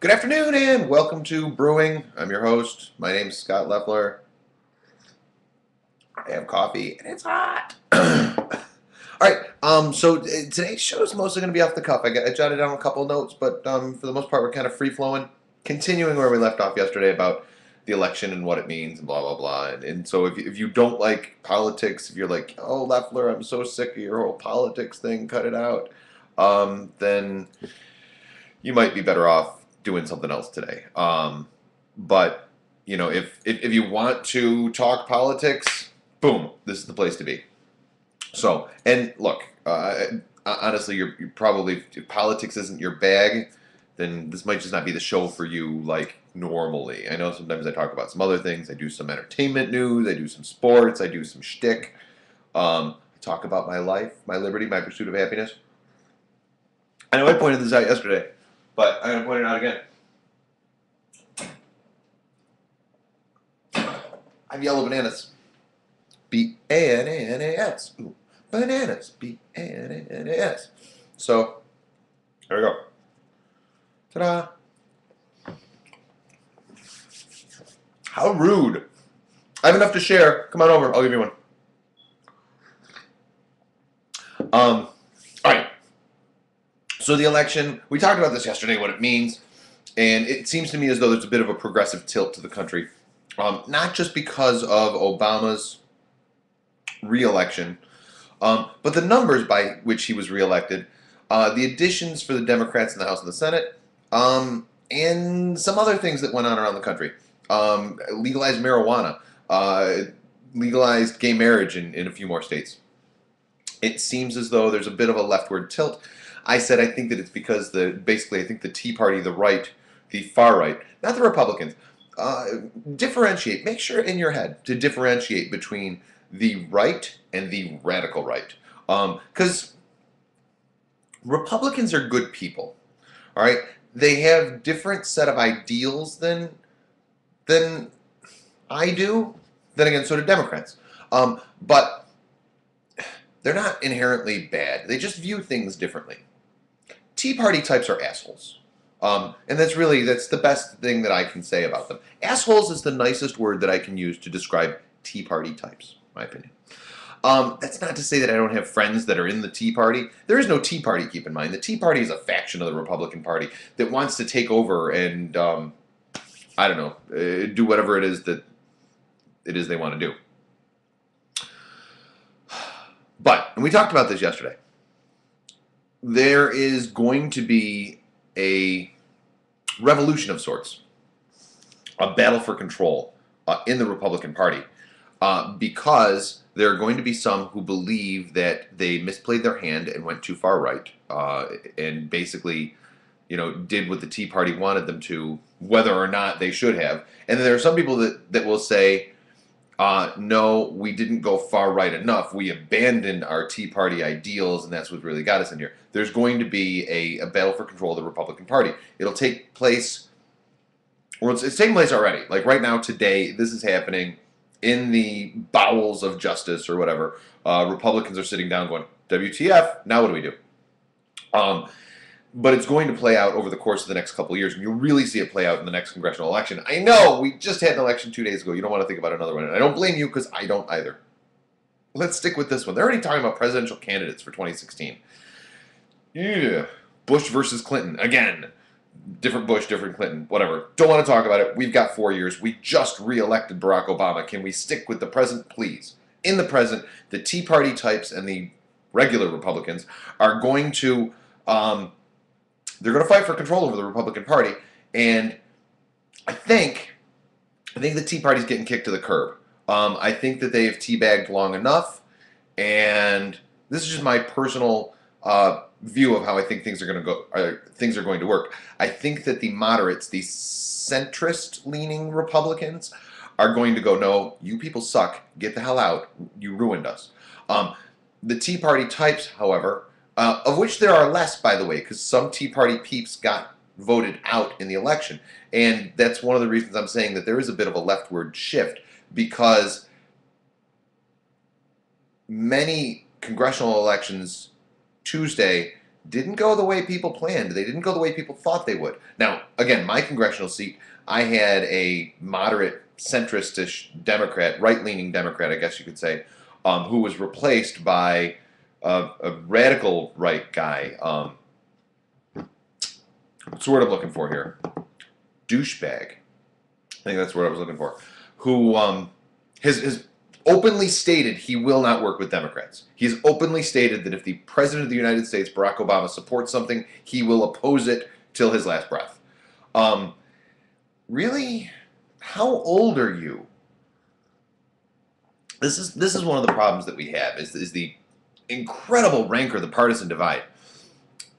Good afternoon and welcome to Brewing. I'm your host. My name's Scott Leffler. I have coffee and it's hot. All right. Today's show is mostly going to be off the cuff. I jotted down a couple notes, but for the most part, we're kind of free flowing, continuing where we left off yesterday about the election and what it means and blah blah blah. And so if you don't like politics, if you're like, oh Leffler, I'm so sick of your whole politics thing, cut it out, then you might be better off doing something else today. But you know, if you want to talk politics, boom, this is the place to be. So, and look, honestly, you're probably, if politics isn't your bag, then this might just not be the show for you like normally. I know sometimes I talk about some other things. I do some entertainment news. I do some sports. I do some shtick. I talk about my life, my liberty, my pursuit of happiness. I know I pointed this out yesterday, but I'm going to point it out again. I have yellow bananas. B-A-N-A-N-A-S. Ooh, bananas. B-A-N-A-N-A-S. So, there we go. Ta-da. How rude. I have enough to share. Come on over. I'll give you one. All right. So the election, we talked about this yesterday, what it means, and it seems to me as though there's a bit of a progressive tilt to the country. Not just because of Obama's re-election, but the numbers by which he was re-elected, the additions for the Democrats in the House and the Senate, and some other things that went on around the country. Legalized marijuana, legalized gay marriage in a few more states. It seems as though there's a bit of a leftward tilt. I said I think that it's because basically I think the Tea Party, the right, the far right, not the Republicans, differentiate. Make sure in your head to differentiate between the right and the radical right, because Republicans are good people. All right, they have different set of ideals than I do. Then again, so do Democrats. But they're not inherently bad. They just view things differently. Tea Party types are assholes. And that's the best thing that I can say about them. Assholes is the nicest word that I can use to describe Tea Party types, in my opinion. That's not to say that I don't have friends that are in the Tea Party. There is no Tea Party, keep in mind. The Tea Party is a faction of the Republican Party that wants to take over and, I don't know, do whatever it is they want to do. But, and we talked about this yesterday, there is going to be a revolution of sorts, a battle for control in the Republican Party, because there are going to be some who believe that they misplayed their hand and went too far right, and basically, did what the Tea Party wanted them to, whether or not they should have. And then there are some people that will say, no, we didn't go far right enough. We abandoned our Tea Party ideals, and that's what really got us in here. There's going to be a battle for control of the Republican Party. It'll take place, well, it's taking place already. Like right now, today, this is happening in the bowels of justice or whatever. Republicans are sitting down going, WTF, now what do we do? But it's going to play out over the course of the next couple of years, and you'll really see it play out in the next congressional election. I know, we just had an election 2 days ago. You don't want to think about another one, and I don't blame you because I don't either. Let's stick with this one. They're already talking about presidential candidates for 2016. Yeah, Bush versus Clinton. Again, different Bush, different Clinton, whatever. Don't want to talk about it. We've got 4 years. We just re-elected Barack Obama. Can we stick with the present, please? In the present, the Tea Party types and the regular Republicans are going to... they're going to fight for control over the Republican Party, and I think the Tea Party's getting kicked to the curb. I think that they have teabagged long enough, and this is just my personal view of how I think things are going to go. Things are going to work. I think that the moderates, the centrist-leaning Republicans, are going to go, no, you people suck. Get the hell out. You ruined us. The Tea Party types, however, of which there are less, by the way, because some Tea Party peeps got voted out in the election. And that's one of the reasons I'm saying that there is a bit of a leftward shift, because many congressional elections Tuesday didn't go the way people planned. They didn't go the way people thought they would. Now, again, my congressional seat, I had a moderate, centrist-ish Democrat, right-leaning Democrat, I guess you could say, who was replaced by a radical right guy. What's the word I'm looking for here? Douchebag. I think that's what I was looking for. Who has openly stated he will not work with Democrats. He has openly stated that if the President of the United States, Barack Obama, supports something, he will oppose it till his last breath. Really? How old are you? This is one of the problems that we have is the incredible rancor, the partisan divide.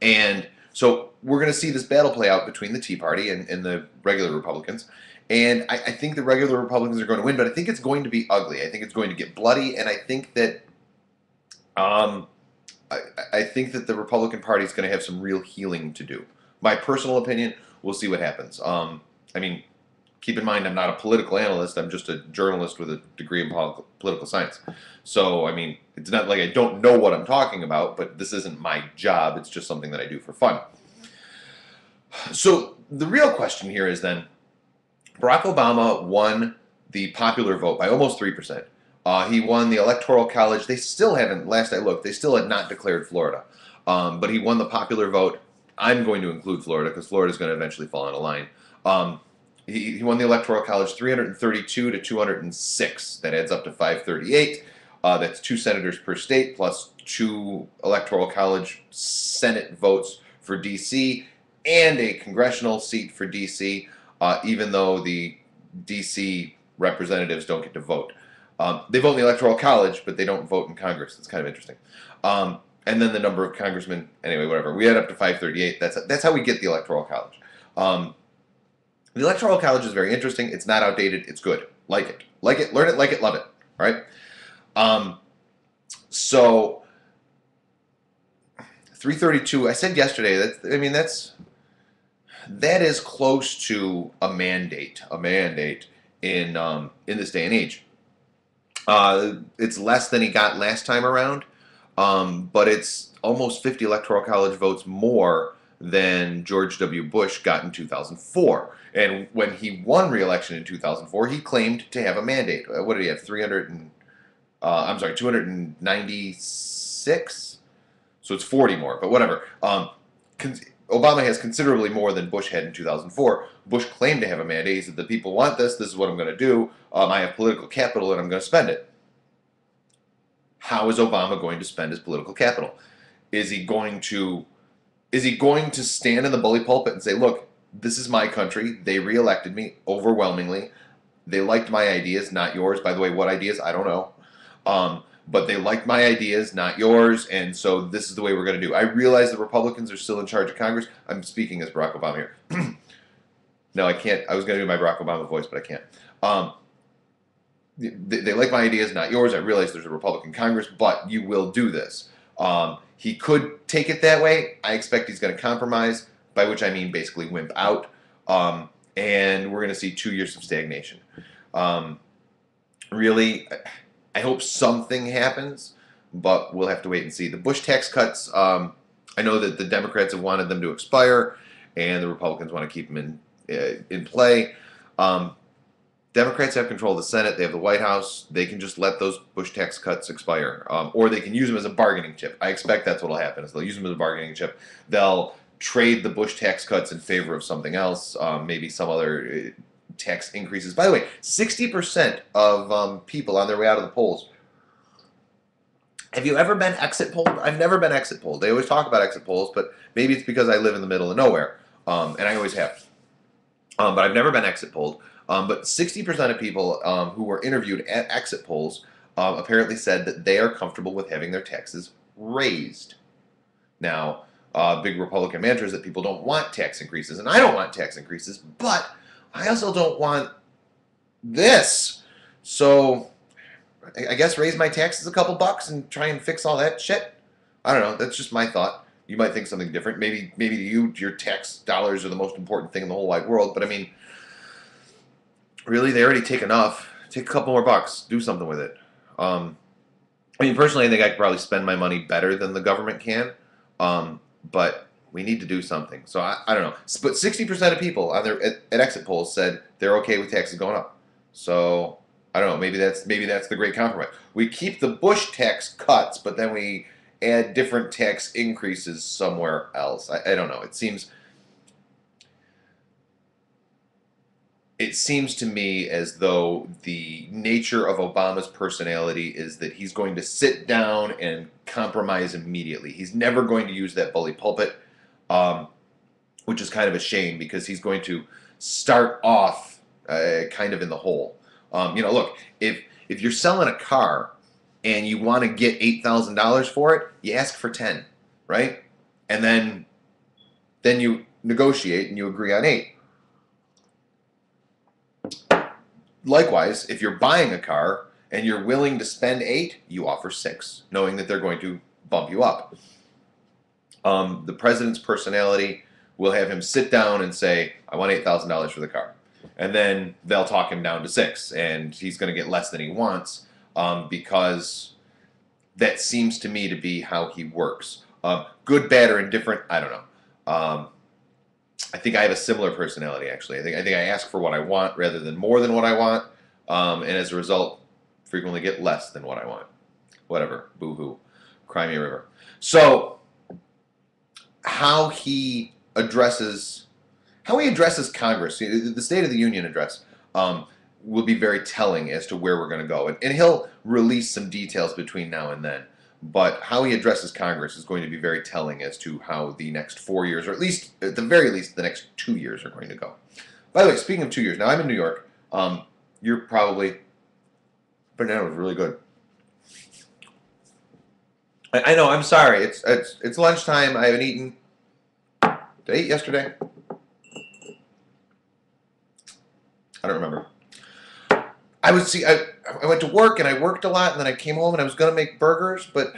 And so we're going to see this battle play out between the Tea Party and the regular Republicans. And I think the regular Republicans are going to win, but I think it's going to be ugly. I think it's going to get bloody, and I think that I think that the Republican Party is going to have some real healing to do. My personal opinion, we'll see what happens. I mean, keep in mind, I'm not a political analyst. I'm just a journalist with a degree in political science. So, I mean, it's not like I don't know what I'm talking about, but this isn't my job. It's just something that I do for fun. So the real question here is then, Barack Obama won the popular vote by almost 3%. He won the Electoral College. They still haven't, last I looked, they still had not declared Florida. But he won the popular vote. I'm going to include Florida because Florida is going to eventually fall in a line. He won the Electoral College 332 to 206. That adds up to 538. That's 2 senators per state plus 2 Electoral College Senate votes for D.C. and a congressional seat for D.C., even though the D.C. representatives don't get to vote. They vote in the Electoral College, but they don't vote in Congress. It's kind of interesting. And then the number of congressmen, anyway, whatever. We add up to 538. That's how we get the Electoral College. The Electoral College is very interesting. It's not outdated. It's good. Like it. Like it. Learn it. Like it. Love it. All right? So 332. I said yesterday that is close to a mandate in this day and age. It's less than he got last time around, but it's almost 50 Electoral College votes more than George W. Bush got in 2004. And when he won re-election in 2004, he claimed to have a mandate. What did he have? 296? So it's 40 more, but whatever. Obama has considerably more than Bush had in 2004. Bush claimed to have a mandate. He said, the people want this. This is what I'm going to do. I have political capital, and I'm going to spend it. How is Obama going to spend his political capital? Is he going to stand in the bully pulpit and say, look, this is my country. They reelected me overwhelmingly. They liked my ideas, not yours. By the way, what ideas? I don't know. But they liked my ideas, not yours, and so this is the way we're going to do. I realize the Republicans are still in charge of Congress. I'm speaking as Barack Obama here. No, I can't. I was going to do my Barack Obama voice, but I can't. They like my ideas, not yours. I realize there's a Republican Congress, but you will do this. He could take it that way. I expect he's going to compromise, by which I mean basically wimp out, and we're going to see 2 years of stagnation. Really, I hope something happens, but we'll have to wait and see. The Bush tax cuts, I know that the Democrats have wanted them to expire, and the Republicans want to keep them in play. Democrats have control of the Senate. They have the White House. They can just let those Bush tax cuts expire, or they can use them as a bargaining chip. I expect that's what will happen. Is they'll use them as a bargaining chip. They'll trade the Bush tax cuts in favor of something else, maybe some other tax increases. By the way, 60% of people on their way out of the polls. Have you ever been exit polled? I've never been exit polled. They always talk about exit polls, but maybe it's because I live in the middle of nowhere, and I always have. But I've never been exit polled. But 60% of people who were interviewed at exit polls apparently said that they are comfortable with having their taxes raised. Now, big Republican mantra is that people don't want tax increases, and I don't want tax increases, but I also don't want this. So I guess raise my taxes a couple bucks and try and fix all that shit. I don't know. That's just my thought. You might think something different. Maybe to you, your tax dollars are the most important thing in the whole wide world. But I mean, really, they already take enough. Take a couple more bucks. Do something with it. I mean, personally, I think I could probably spend my money better than the government can. but we need to do something. So I don't know. But 60% of people on their at exit polls said they're okay with taxes going up. So I don't know. Maybe that's the great compromise. We keep the Bush tax cuts, but then we add different tax increases somewhere else. I don't know. It seems to me as though the nature of Obama's personality is that he's going to sit down and compromise immediately. He's never going to use that bully pulpit, um, which is kind of a shame because he's going to start off kind of in the hole. Look, if you're selling a car and you want to get $8,000 for it, you ask for 10, right? And then you negotiate and you agree on 8. Likewise, if you're buying a car and you're willing to spend 8, you offer 6, knowing that they're going to bump you up. The president's personality will have him sit down and say, I want $8,000 for the car. And then they'll talk him down to 6, and he's going to get less than he wants because that seems to me to be how he works. Good, bad, or indifferent, I don't know. I think I have a similar personality, actually. I think I ask for what I want rather than more than what I want, and as a result, frequently get less than what I want. Whatever. Boo-hoo. Cry me a river. So, how he addresses Congress, the State of the Union address, will be very telling as to where we're going to go. And he'll release some details between now and then. But how he addresses Congress is going to be very telling as to how the next 4 years, or at the very least, the next 2 years are going to go. By the way, speaking of 2 years, now I'm in New York. You're probably... Banana was really good. I know, I'm sorry. It's lunchtime. I haven't eaten. Did I eat yesterday? I don't remember. I went to work and I worked a lot, and then I came home and I was going to make burgers, but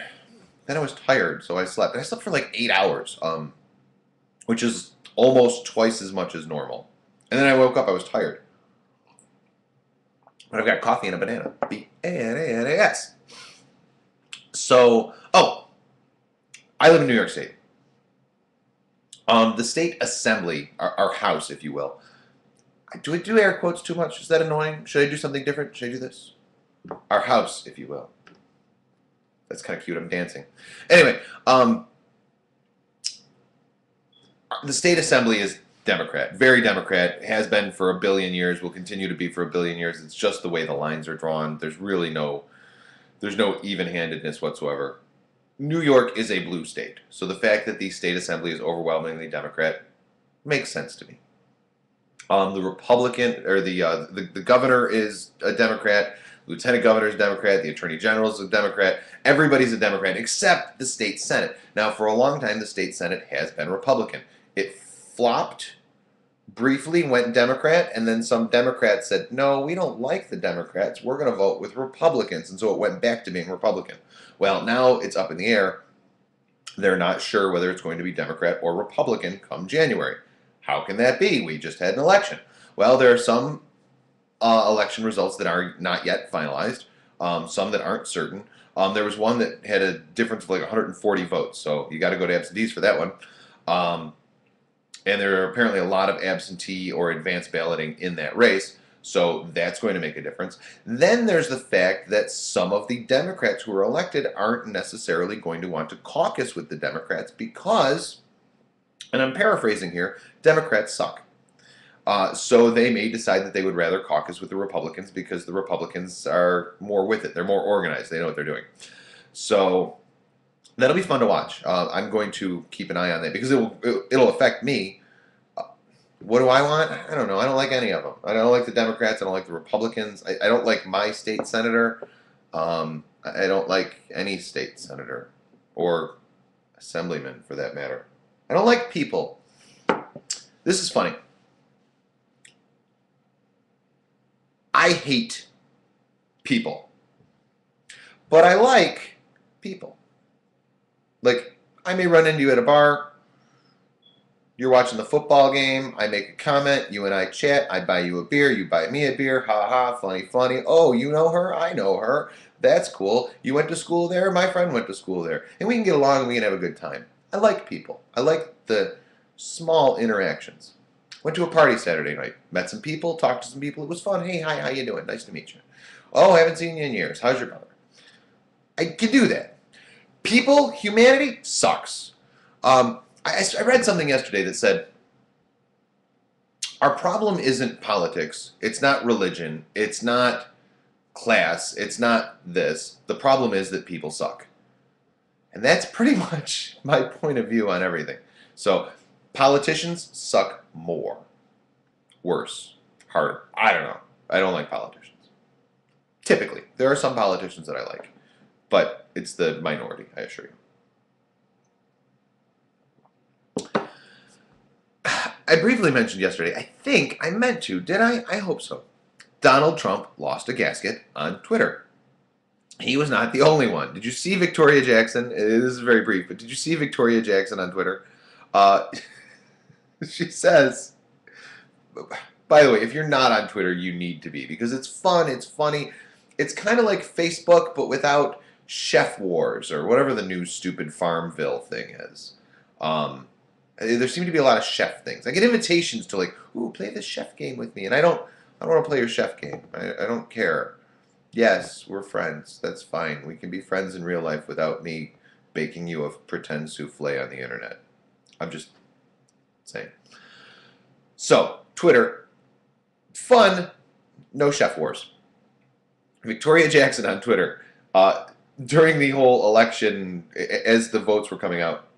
then I was tired, so I slept. And I slept for like 8 hours, which is almost twice as much as normal. And then I woke up, I was tired. But I've got coffee and a banana. B-A-N-A-N-A-S. So, I live in New York State. The state assembly, our house, if you will. Do I do air quotes too much? Is that annoying? Should I do something different? Should I do this? Our house, if you will. That's kind of cute. I'm dancing. Anyway, the state assembly is Democrat. Very Democrat. Has been for a billion years. Will continue to be for a billion years. It's just the way the lines are drawn. There's no even-handedness whatsoever. New York is a blue state. So the fact that the state assembly is overwhelmingly Democrat makes sense to me. The Republican, or the governor is a Democrat, lieutenant governor is a Democrat, the attorney general is a Democrat, everybody's a Democrat except the state Senate. Now, for a long time, the state Senate has been Republican. It flopped briefly, went Democrat, and then some Democrats said, no, we don't like the Democrats, we're going to vote with Republicans, and so it went back to being Republican. Well, now it's up in the air. They're not sure whether it's going to be Democrat or Republican come January. How can that be? We just had an election. Well, there are some election results that are not yet finalized, some that aren't certain. There was one that had a difference of like 140 votes, so you got to go to absentees for that one. And there are apparently a lot of absentee or advanced balloting in that race, so that's going to make a difference. Then there's the fact that some of the Democrats who are elected aren't necessarily going to want to caucus with the Democrats because, and I'm paraphrasing here, Democrats suck. So they may decide that they would rather caucus with the Republicans because the Republicans are more with it. They're more organized. They know what they're doing. So that'll be fun to watch. I'm going to keep an eye on that because it'll affect me. What do I want? I don't know. I don't like any of them. I don't like the Democrats. I don't like the Republicans. I don't like my state senator. I don't like any state senator or assemblyman for that matter. I don't like people. This is funny. I hate people. But I like people. Like, I may run into you at a bar. You're watching the football game. I make a comment. You and I chat. I buy you a beer. You buy me a beer. Ha ha. Funny, funny. Oh, you know her? I know her. That's cool. You went to school there? My friend went to school there. And we can get along and we can have a good time. I like people. I like the small interactions. Went to a party Saturday night. Met some people, talked to some people. It was fun. Hey, hi, how you doing? Nice to meet you. Oh, haven't seen you in years. How's your brother? I can do that. People, humanity sucks. I read something yesterday that said our problem isn't politics. It's not religion. It's not class. It's not this. The problem is that people suck. And that's pretty much my point of view on everything. So politicians suck more, worse, harder. I don't know. I don't like politicians. Typically, there are some politicians that I like, but it's the minority, I assure you. I briefly mentioned yesterday, I think I meant to, did I? I hope so. Donald Trump lost a gasket on Twitter. He was not the only one. Did you see Victoria Jackson? This is very brief, but did you see Victoria Jackson on Twitter? She says, by the way, if you're not on Twitter, you need to be, because it's fun, it's funny. It's kind of like Facebook, but without Chef Wars or whatever the new stupid Farmville thing is. There seem to be a lot of chef things. I get invitations to like, ooh, play this chef game with me, and I don't want to play your chef game. I don't care. Yes, we're friends. That's fine. We can be friends in real life without me baking you a pretend souffle on the internet. I'm just saying. So, Twitter, fun, no Chef Wars. Victoria Jackson on Twitter, during the whole election, as the votes were coming out,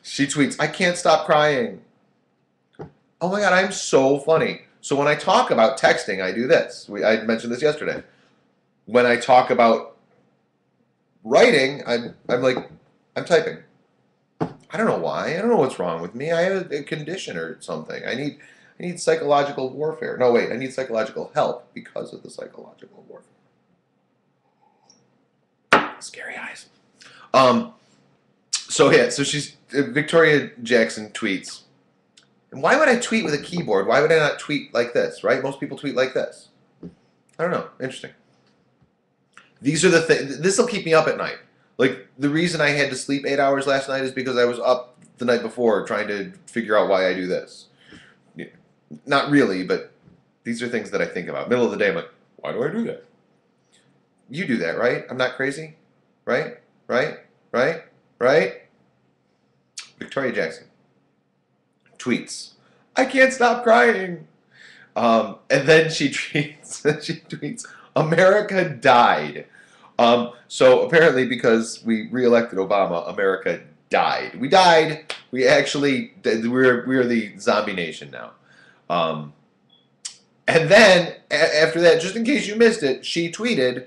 she tweets, "I can't stop crying." Oh my God, I'm so funny. So when I talk about texting, I do this. I mentioned this yesterday. When I talk about writing, I'm typing. I don't know why. I don't know what's wrong with me. I have a condition or something. I need psychological warfare. No, wait. I need psychological help because of the psychological warfare. Scary eyes. So she's Victoria Jackson tweets. And why would I tweet with a keyboard? Why would I not tweet like this, right? Most people tweet like this. I don't know. Interesting. These are the things. This will keep me up at night. Like, the reason I had to sleep 8 hours last night is because I was up the night before trying to figure out why I do this. Not really, but these are things that I think about. Middle of the day, I'm like, why do I do that? You do that, right? I'm not crazy? Right? Right? Right? Right? Victoria Jackson tweets, "I can't stop crying." And then she tweets, "America died." So apparently, because we reelected Obama, America died. We died. We actually, we're the zombie nation now. And then after that, just in case you missed it, she tweeted,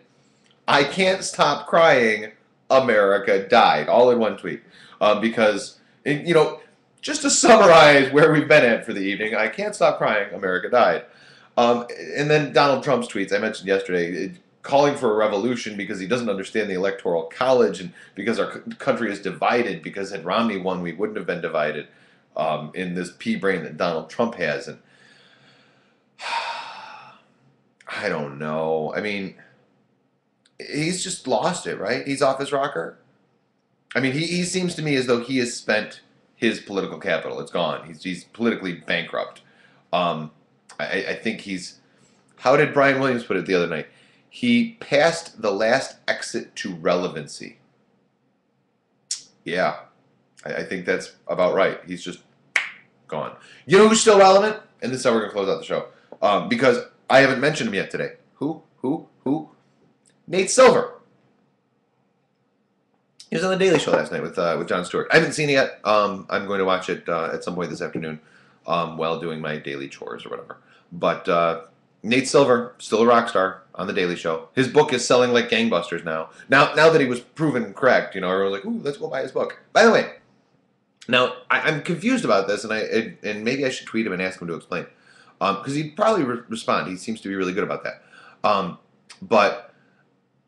"I can't stop crying. America died," all in one tweet. Because, just to summarize where we've been at for the evening, I can't stop crying, America died. And then Donald Trump's tweets, I mentioned yesterday, calling for a revolution because he doesn't understand the Electoral College and because our country is divided, because had Romney won, we wouldn't have been divided in this pea brain that Donald Trump has. And I don't know. I mean, he's just lost it, right? He's off his rocker. I mean, he seems to me as though he has spent his political capital. It's gone. He's politically bankrupt. I think he's... How did Brian Williams put it the other night? He passed the last exit to relevancy. Yeah, I think that's about right. He's just gone. You know who's still relevant? And this is how we're going to close out the show. Because I haven't mentioned him yet today. Who? Nate Silver. He was on the Daily Show last night with Jon Stewart. I haven't seen it yet. I'm going to watch it at some point this afternoon while doing my daily chores or whatever. But Nate Silver, still a rock star on the Daily Show. His book is selling like gangbusters now. Now that he was proven correct, everyone's like, ooh, let's go buy his book. By the way, now I'm confused about this, and maybe I should tweet him and ask him to explain. Because he'd probably respond. He seems to be really good about that. But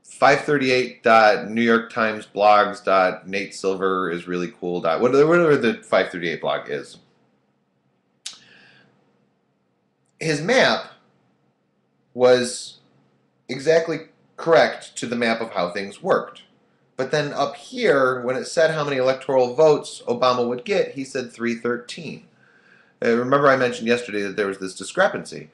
538.NewYorkTimesBlogs.NateSilver is really cool. Whatever the 538 blog is. His map was exactly correct to the map of how things worked. But then up here, when it said how many electoral votes Obama would get, he said 313. Remember I mentioned yesterday that there was this discrepancy,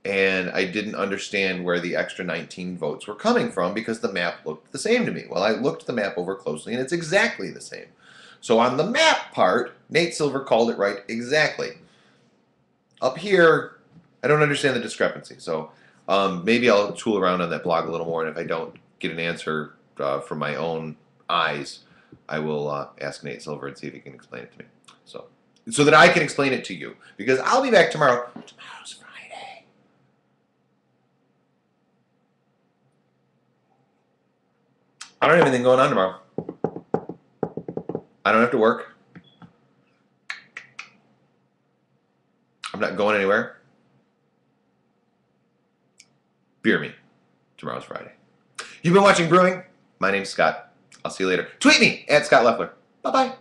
and I didn't understand where the extra 19 votes were coming from because the map looked the same to me. Well, I looked the map over closely, and it's exactly the same. So on the map part, Nate Silver called it right exactly. Up here, I don't understand the discrepancy. So maybe I'll tool around on that blog a little more, and if I don't get an answer from my own eyes, I will ask Nate Silver and see if he can explain it to me. So that I can explain it to you. Because I'll be back tomorrow. Tomorrow's Friday. I don't have anything going on tomorrow. I don't have to work. I'm not going anywhere. Beer me. Tomorrow's Friday. You've been watching Brewing. My name's Scott. I'll see you later. Tweet me at Scott Leffler. Bye-bye.